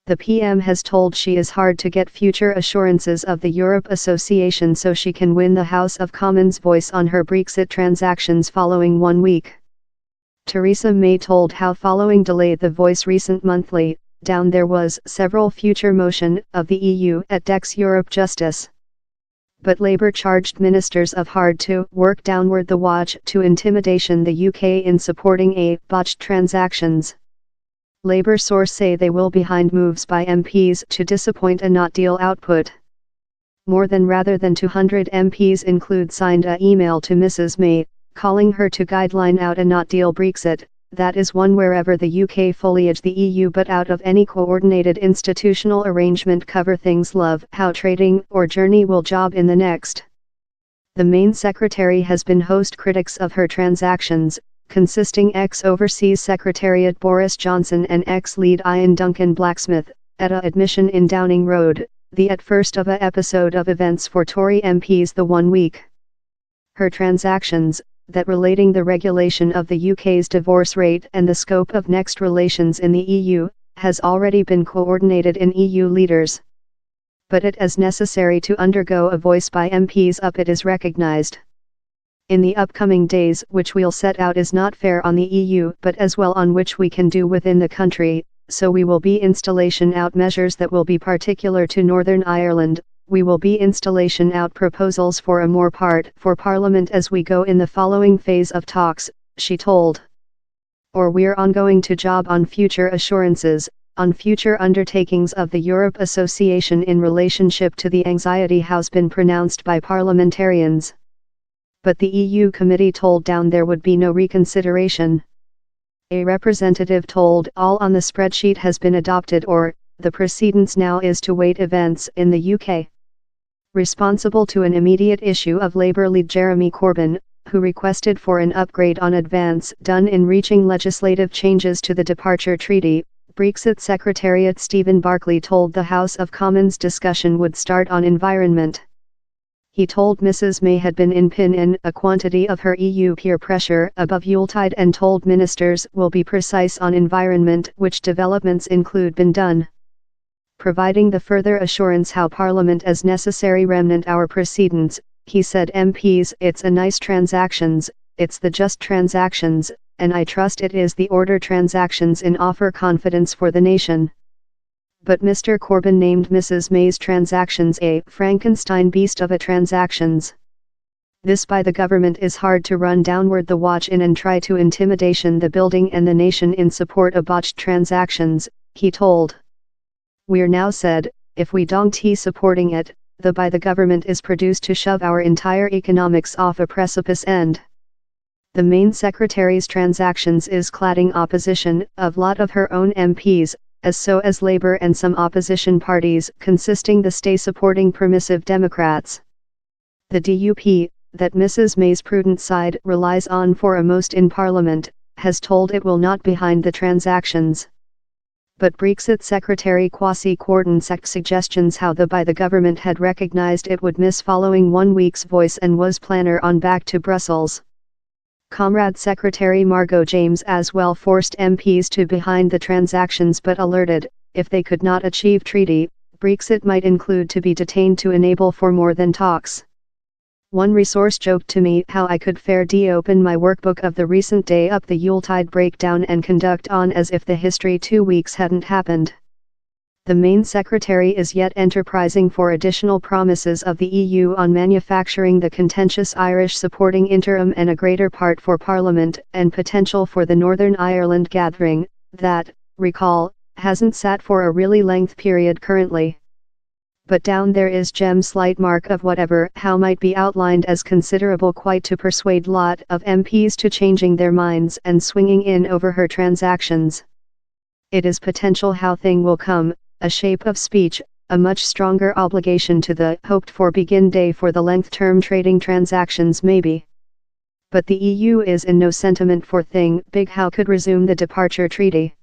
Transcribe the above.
The PM has told she is hard to get future assurances of the Europe Association so she can win the House of Commons voice on her Brexit transactions following 1 week. Theresa May told how following delay the Voice recent monthly, down there was several future motion of the EU at Dex Europe Justice. But Labour charged ministers of hard to work downward the watch to intimidation the UK in supporting a botched transactions. Labour source say they will behind moves by MPs to disappoint a not deal output. More than rather than 200 MPs include signed a email to Mrs May, calling her to guideline out a not deal Brexit, that is one wherever the UK foliage the EU but out of any coordinated institutional arrangement cover things love how trading or journey will job in the next. The main secretary has been host critics of her transactions, consisting ex-Overseas Secretariat Boris Johnson and ex-lead Ian Duncan Blacksmith, at a admission in Downing Road, the at first of a episode of events for Tory MPs the 1 week. Her transactions, that relating the regulation of the UK's divorce rate and the scope of next relations in the EU, has already been coordinated in EU leaders. But it is necessary to undergo a voice by MPs up it is recognised. In the upcoming days which we'll set out is not fair on the EU but as well on which we can do within the country, so we will be installation out measures that will be particular to Northern Ireland, we will be installation out proposals for a more part for Parliament as we go in the following phase of talks, she told. Or we're ongoing to job on future assurances, on future undertakings of the Europe Association in relationship to the anxiety has been pronounced by parliamentarians. But the EU committee told down there would be no reconsideration. A representative told all on the spreadsheet has been adopted or, the precedence now is to wait events in the UK. Responsible to an immediate issue of Labour lead Jeremy Corbyn, who requested for an upgrade on advance done in reaching legislative changes to the departure treaty, Brexit Secretariat Stephen Barclay told the House of Commons discussion would start on environment. He told Mrs May had been in a quantity of her EU peer pressure above Yuletide and told ministers will be precise on environment which developments include been done. Providing the further assurance how Parliament as necessary remnant our proceedings, he said MPs it's a nice transactions, it's the just transactions, and I trust it is the order transactions in offer confidence for the nation. But Mr. Corbyn named Mrs May's transactions a Frankenstein beast of a transactions. This by the government is hard to run downward the watch in and try to intimidation the building and the nation in support of botched transactions, he told. We're now said, if we don't supporting it, the by the government is produced to shove our entire economics off a precipice end. The main secretary's transactions is cladding opposition of lot of her own MPs, as so as Labour and some opposition parties consisting the stay supporting permissive Democrats. The DUP, that Mrs May's prudent side relies on foremost in Parliament, has told it will not behind the transactions. But Brexit Secretary Kwasi Kwarteng's suggestions how the by the government had recognised it would miss following 1 week's voice and was planner on back to Brussels. Comrade Secretary Margot James as well forced MPs to behind the transactions but alerted, if they could not achieve treaty, Brexit might include to be detained to enable for more than talks. One resource joked to me how I could fair open my workbook of the recent day up the Yuletide breakdown and conduct on as if the history 2 weeks hadn't happened. The main secretary is yet enterprising for additional promises of the EU on manufacturing the contentious Irish supporting interim and a greater part for Parliament and potential for the Northern Ireland gathering, that, recall, hasn't sat for a really length period currently. But down there is gem slight mark of whatever how might be outlined as considerable quite to persuade lot of MPs to changing their minds and swinging in over her transactions. It is potential how thing will come, a shape of speech, a much stronger obligation to the hoped-for begin day for the length-term trading transactions maybe. But the EU is in no sentiment for thing big how could resume the departure treaty.